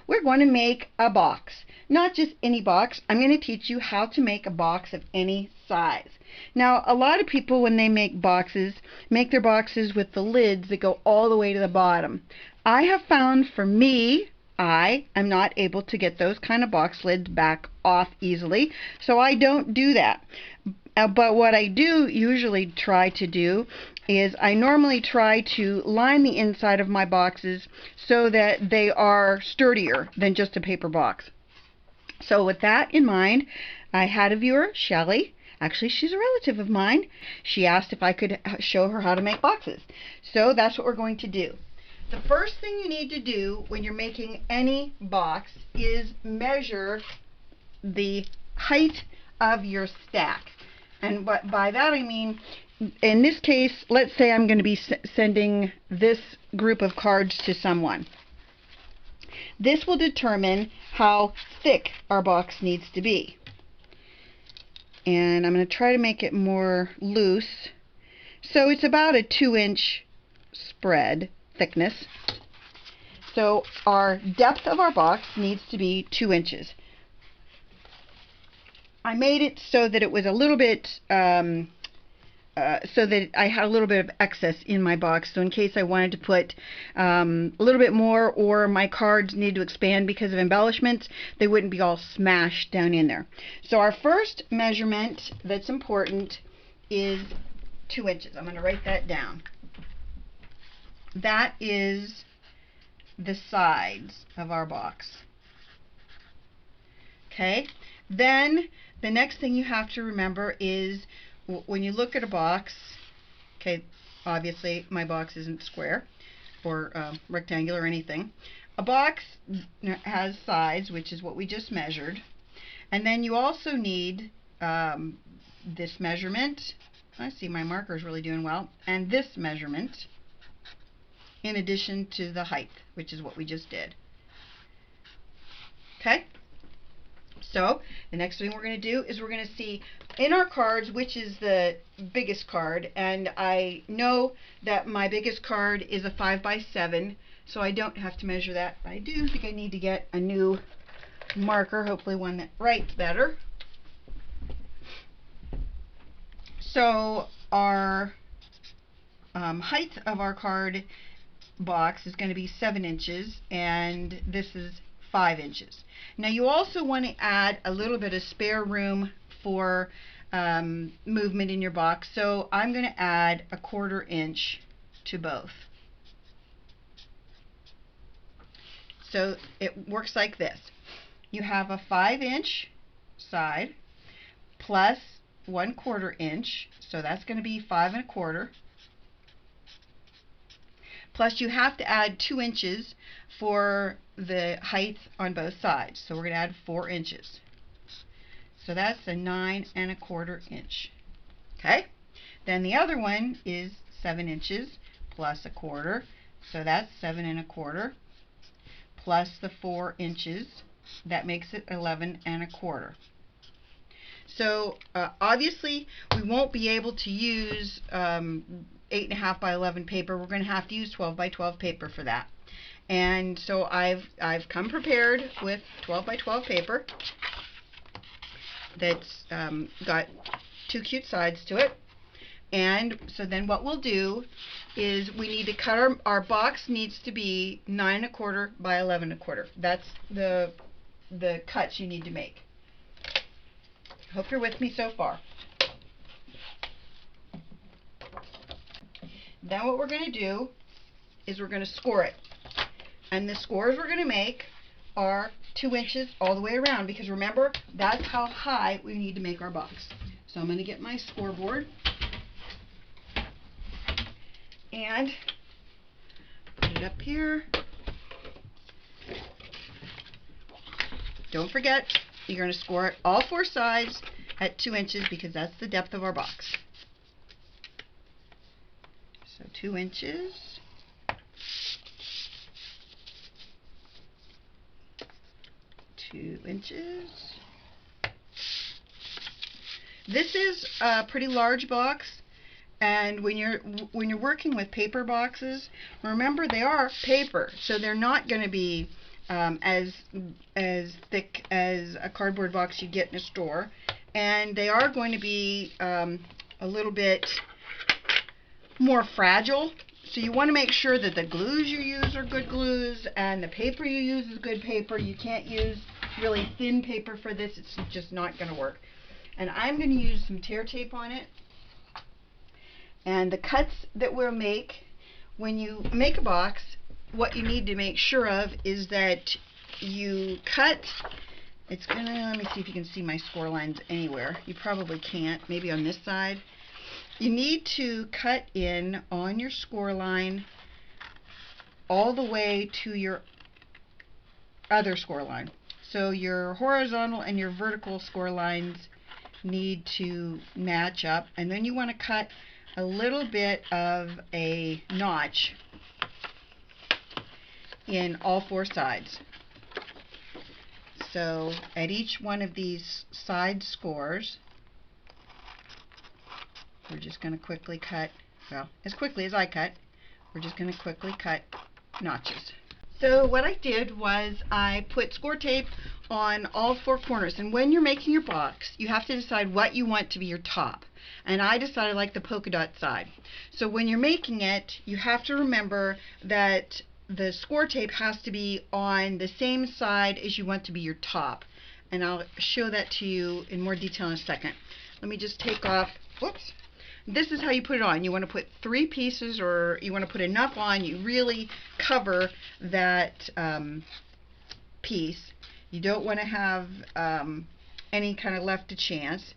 we're going to make a box. Not just any box. I'm going to teach you how to make a box of any size. Now, a lot of people, when they make their boxes with the lids that go all the way to the bottom. I have found, for me, I am not able to get those kind of box lids back off easily, so I don't do that. But what I do usually try to do is I normally try to line the inside of my boxes so that they are sturdier than just a paper box. So with that in mind, I had a viewer, Shelly. Actually, she's a relative of mine. She asked if I could show her how to make boxes. So that's what we're going to do. The first thing you need to do when you're making any box is measure the height of your stack. And by that I mean, in this case, let's say I'm going to be sending this group of cards to someone. This will determine how thick our box needs to be. And I'm going to try to make it more loose. So it's about a 2-inch spread thickness. So our depth of our box needs to be 2 inches. I made it so that it was a little bit, so that I had a little bit of excess in my box. So in case I wanted to put a little bit more, or my cards need to expand because of embellishments, they wouldn't be all smashed down in there. So our first measurement that's important is 2 inches. I'm going to write that down. That is the sides of our box. Okay? Then the next thing you have to remember is when you look at a box, okay, obviously my box isn't square or rectangular or anything. A box has sides, which is what we just measured. And then you also need this measurement. I see my marker is really doing well. And this measurement, in addition to the height, which is what we just did. Okay? So the next thing we're going to do is we're going to see in our cards which is the biggest card, and I know that my biggest card is a 5x7, so I don't have to measure that. I do think I need to get a new marker, hopefully one that writes better. So our height of our card box is going to be 7 inches, and this is 5 inches. Now you also want to add a little bit of spare room for movement in your box, so I'm going to add a 1/4 inch to both. So it works like this. You have a 5-inch side plus 1/4 inch, so that's going to be 5 1/4. Plus you have to add 2 inches for the height on both sides. So we're going to add 4 inches. So that's a 9 1/4 inch. Okay? Then the other one is 7 inches plus 1/4. So that's 7 1/4 plus the 4 inches. That makes it 11 1/4. So obviously we won't be able to use 8.5 by 11 paper. We're going to have to use 12 by 12 paper for that. And so I've come prepared with 12 by 12 paper that's got 2 cute sides to it. And so then what we'll do is we need to cut our box needs to be 9 1/4 by 11 1/4. That's the cuts you need to make. Hope you're with me so far. Then what we're going to do is we're going to score it. And the scores we're going to make are 2 inches all the way around, because remember, that's how high we need to make our box. So I'm going to get my scoreboard and put it up here. Don't forget, you're going to score it all 4 sides at 2 inches because that's the depth of our box. So 2 inches. 2 inches. This is a pretty large box, and when you're working with paper boxes, remember they are paper, so they're not going to be as thick as a cardboard box you get in a store, and they are going to be a little bit more fragile. So you want to make sure that the glues you use are good glues and the paper you use is good paper. You can't use really thin paper for this. It's just not going to work. And I'm going to use some tear tape on it. And the cuts that we'll make, when you make a box, what you need to make sure of is that you cut, it's going to, let me see if you can see my score lines anywhere. You probably can't, maybe on this side. You need to cut in on your score line all the way to your other score line. So your horizontal and your vertical score lines need to match up, and then you want to cut a little bit of a notch in all four sides. So at each one of these side scores, we're just going to quickly cut, well, as quickly as I cut, we're just going to quickly cut notches. So what I did was I put score tape on all four corners, and when you're making your box, you have to decide what you want to be your top. And I decided like the polka dot side. So when you're making it, you have to remember that the score tape has to be on the same side as you want to be your top. And I'll show that to you in more detail in a second. Let me just take off, whoops. This is how you put it on. You want to put 3 pieces, or you want to put enough on. You really cover that piece. You don't want to have any kind of left to chance.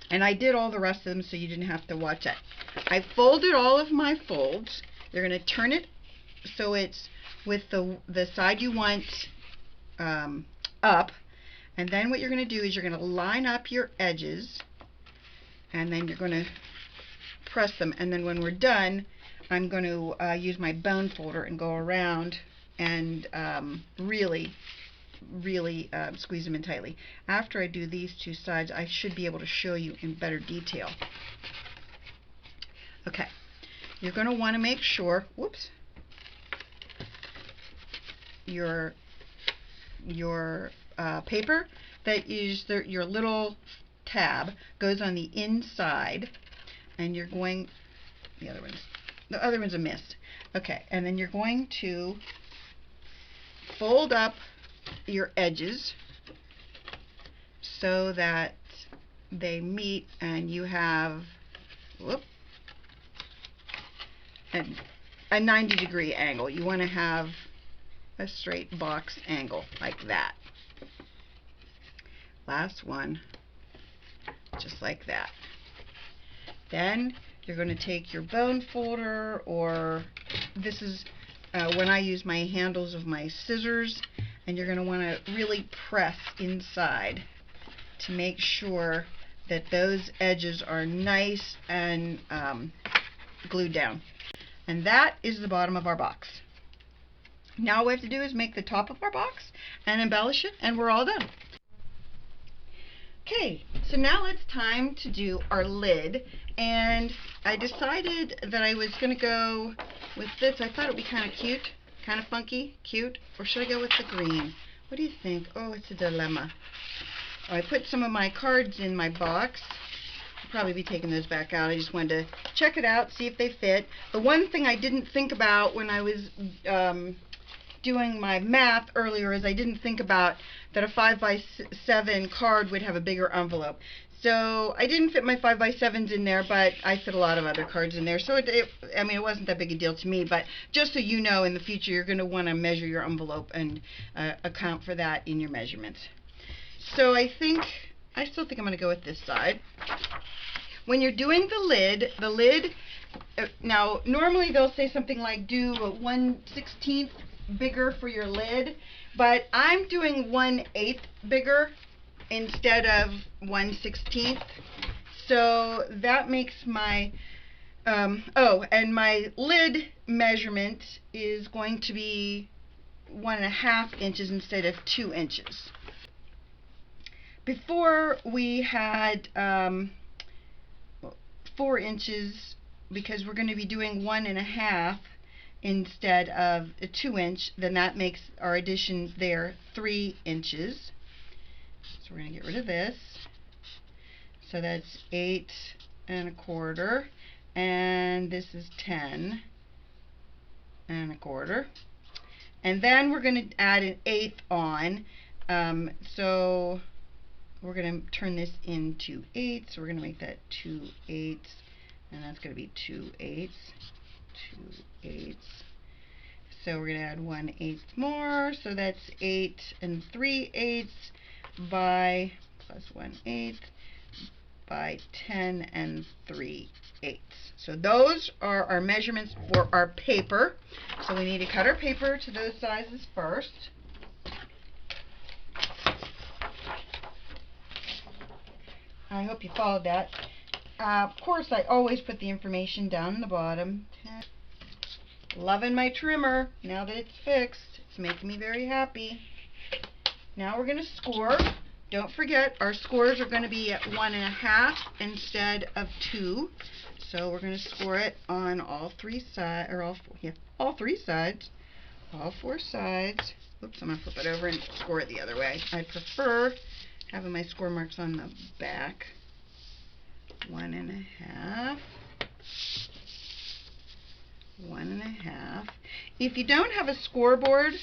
And I did all the rest of them so you didn't have to watch that. I folded all of my folds. You're going to turn it so it's with the side you want up. And then what you're going to do is you're going to line up your edges, and then you're going to press them. And then when we're done, I'm going to use my bone folder and go around and really squeeze them in tightly. After I do these two sides, I should be able to show you in better detail. Okay, you're going to want to make sure, whoops, your paper that is your little tab goes on the inside, and you're going, the other one's a miss. Okay, and then you're going to fold up your edges so that they meet, and you have a 90-degree angle. You want to have a straight box angle like that. Last one, just like that. Then you're going to take your bone folder, or this is when I use my handles of my scissors, and you're going to want to really press inside to make sure that those edges are nice and glued down. And that is the bottom of our box. Now what we have to do is make the top of our box and embellish it, and we're all done. Okay, so now it's time to do our lid, and I decided that I was going to go with this. I thought it would be kind of cute, kind of funky, cute, or should I go with the green? What do you think? Oh, it's a dilemma. Oh, I put some of my cards in my box. I'll probably be taking those back out. I just wanted to check it out, see if they fit. The one thing I didn't think about when I was doing my math earlier is I didn't think about that a 5x7 card would have a bigger envelope. So I didn't fit my 5x7s in there, but I fit a lot of other cards in there. So I mean, it wasn't that big a deal to me, but just so you know, in the future you're going to want to measure your envelope and account for that in your measurements. So I still think I'm going to go with this side. When you're doing the lid, now normally they'll say something like do a 1/16 bigger for your lid, but I'm doing 1/8 bigger instead of 1/16. So that makes my and my lid measurement is going to be 1.5 inches instead of 2 inches. Before we had 4 inches, because we're going to be doing 1.5, instead of a 2-inch, then that makes our addition there 3 inches. So we're going to get rid of this. So that's 8 1/4, and this is 10 1/4. And then we're going to add an 1/8 on. So we're going to turn this into 8. So we're going to make that 2/8, and that's going to be 2/8. 2/8. So we're going to add 1/8 more. So that's 8 3/8 by plus 1/8 by 10 3/8. So those are our measurements for our paper. So we need to cut our paper to those sizes first. I hope you followed that. Of course, I always put the information down in the bottom. Loving my trimmer now that it's fixed. It's making me very happy. Now we're going to score. Don't forget, our scores are going to be at 1.5 instead of 2. So we're going to score it on all 3 sides, or all 3 sides, all 4 sides. Oops, I'm going to flip it over and score it the other way. I prefer having my score marks on the back. 1.5. 1.5. If you don't have a scoreboard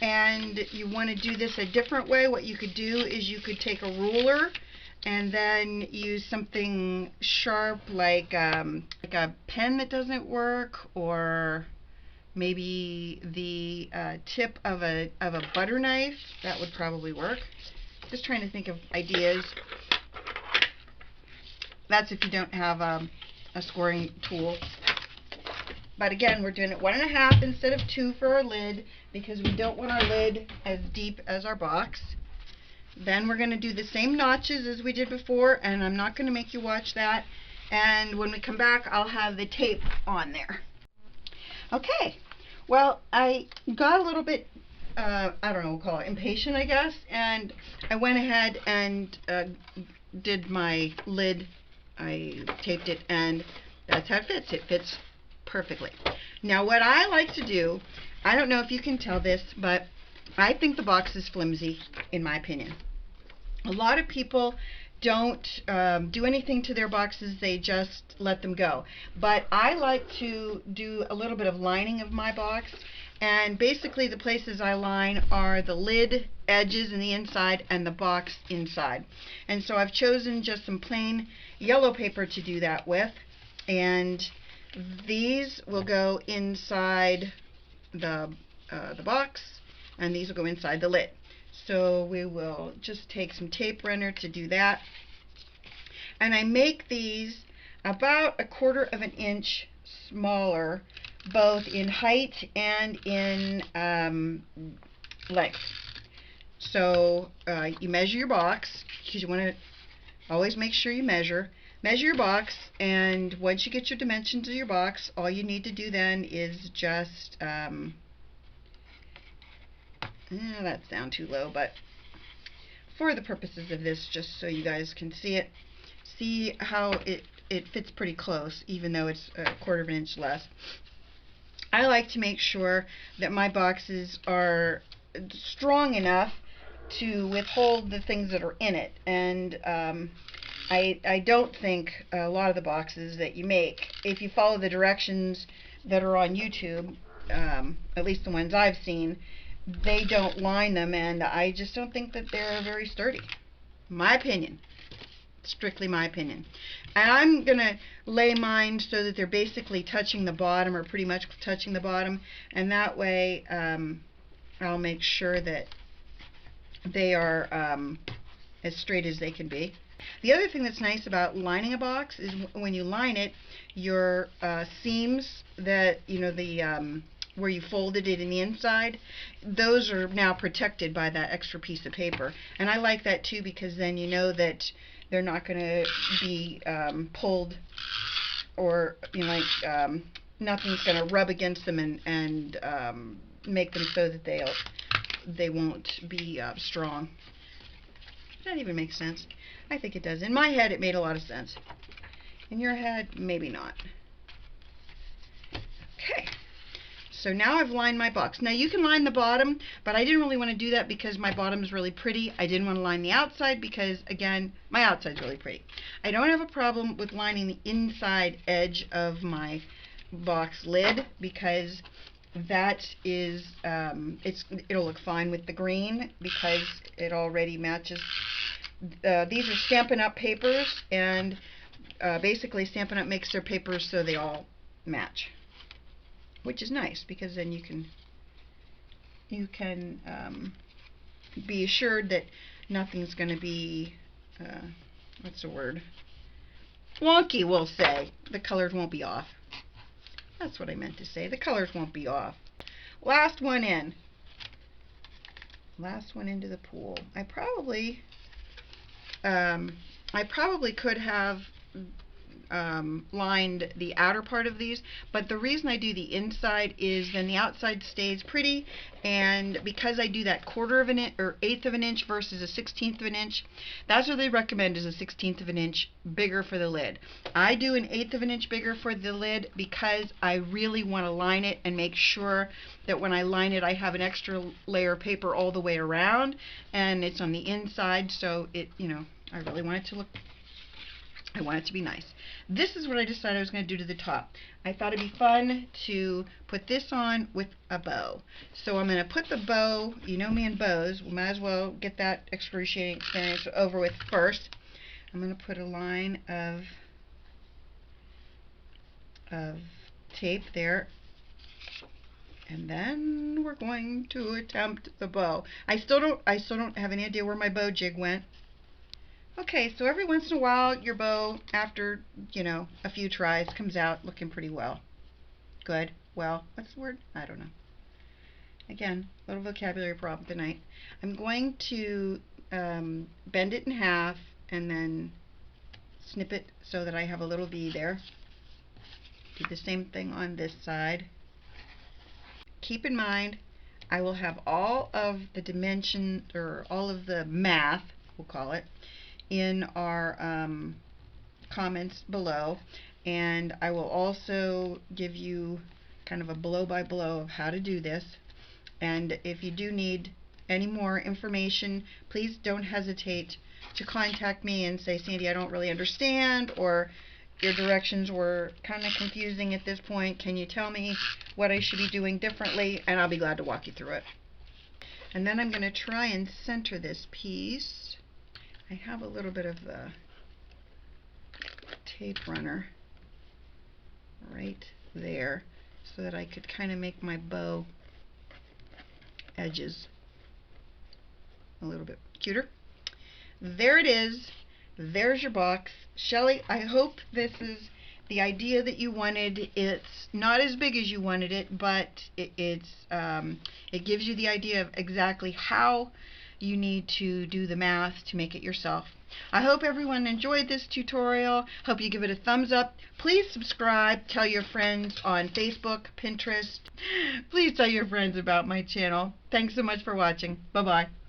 and you want to do this a different way, what you could do is you could take a ruler and then use something sharp like a pen that doesn't work, or maybe the tip of a butter knife. That would probably work. Just trying to think of ideas. That's if you don't have a scoring tool. But again, we're doing it 1.5 instead of 2 for our lid, because we don't want our lid as deep as our box. Then we're going to do the same notches as we did before, and I'm not going to make you watch that. And when we come back, I'll have the tape on there. Okay, well, I got a little bit, I don't know, we'll call it impatient, I guess, and I went ahead and did my lid. I taped it, and that's how it fits. It fits perfectly. Now what I like to do, I don't know if you can tell this, but I think the box is flimsy, in my opinion. A lot of people don't do anything to their boxes, they just let them go. But I like to do a little bit of lining of my box, and basically the places I line are the lid edges in the inside and the box inside. And so I've chosen just some plain yellow paper to do that with, and these will go inside the box, and these will go inside the lid. So we will just take some tape runner to do that. And I make these about 1/4 inch smaller, both in height and in length. So you measure your box, because you want to always make sure you measure your box, and once you get your dimensions of your box, all you need to do then is just that's down too low, but for the purposes of this, just so you guys can see it, see how it fits pretty close, even though it's 1/4 inch less. I like to make sure that my boxes are strong enough to withhold the things that are in it, and I don't think a lot of the boxes that you make, if you follow the directions that are on YouTube, at least the ones I've seen, they don't line them, and I just don't think that they're very sturdy. My opinion. Strictly my opinion. And I'm going to lay mine so that they're basically touching the bottom, or pretty much touching the bottom, and that way I'll make sure that they are as straight as they can be. The other thing that's nice about lining a box is when you line it, your seams that, you know, the where you folded it in the inside, those are now protected by that extra piece of paper. And I like that too, because then you know that they're not going to be pulled, or, you know, like nothing's going to rub against them and make them so that they won't be strong. Does that even make sense? I think it does. In my head, it made a lot of sense. In your head, maybe not. Okay. So now I've lined my box. Now you can line the bottom, but I didn't really want to do that because my bottom is really pretty. I didn't want to line the outside because, again, my outside's really pretty. I don't have a problem with lining the inside edge of my box lid because that is, it'll look fine with the green because it already matches. These are Stampin' Up! Papers, and basically Stampin' Up! Makes their papers so they all match, which is nice because then you can be assured that nothing's going to be, what's the word, wonky, we'll say. The colors won't be off. That's what I meant to say. The colors won't be off. Last one in. Last one into the pool. I probably could have lined the outer part of these, but the reason I do the inside is then the outside stays pretty, and because I do that 1/4 of an inch or 1/8 of an inch versus a 1/16 of an inch, that's what they recommend, is a 1/16 of an inch bigger for the lid. I do an 1/8 of an inch bigger for the lid because I really want to line it and make sure that when I line it I have an extra layer of paper all the way around, and it's on the inside, so it, I really want it to look, I want it to be nice. This is what I decided I was going to do to the top. I thought it'd be fun to put this on with a bow. So I'm going to put the bow, you know me and bows, we might as well get that excruciating experience over with first. I'm going to put a line of tape there, and then we're going to attempt the bow. I still don't have any idea where my bow jig went. Okay, so every once in a while your bow, after, a few tries, comes out looking pretty well. Good. Well, what's the word? I don't know. Again, little vocabulary problem tonight. I'm going to bend it in half and then snip it so that I have a little V there. Do the same thing on this side. Keep in mind, I will have all of the dimension, or all of the math, we'll call it, in our comments below, and I will also give you kind of a blow-by-blow of how to do this. And if you do need any more information, please don't hesitate to contact me and say, Sandy, I don't really understand, or your directions were kind of confusing at this point. Can you tell me what I should be doing differently? And I'll be glad to walk you through it. And then I'm going to try and center this piece. I have a little bit of the tape runner right there so that I could kind of make my bow edges a little bit cuter. There it is. There's your box. Shelley, I hope this is the idea that you wanted. It's not as big as you wanted it, but it gives you the idea of exactly how you need to do the math to make it yourself. I hope everyone enjoyed this tutorial. Hope you give it a thumbs up. Please subscribe. Tell your friends on Facebook, Pinterest. Please tell your friends about my channel. Thanks so much for watching. Bye-bye.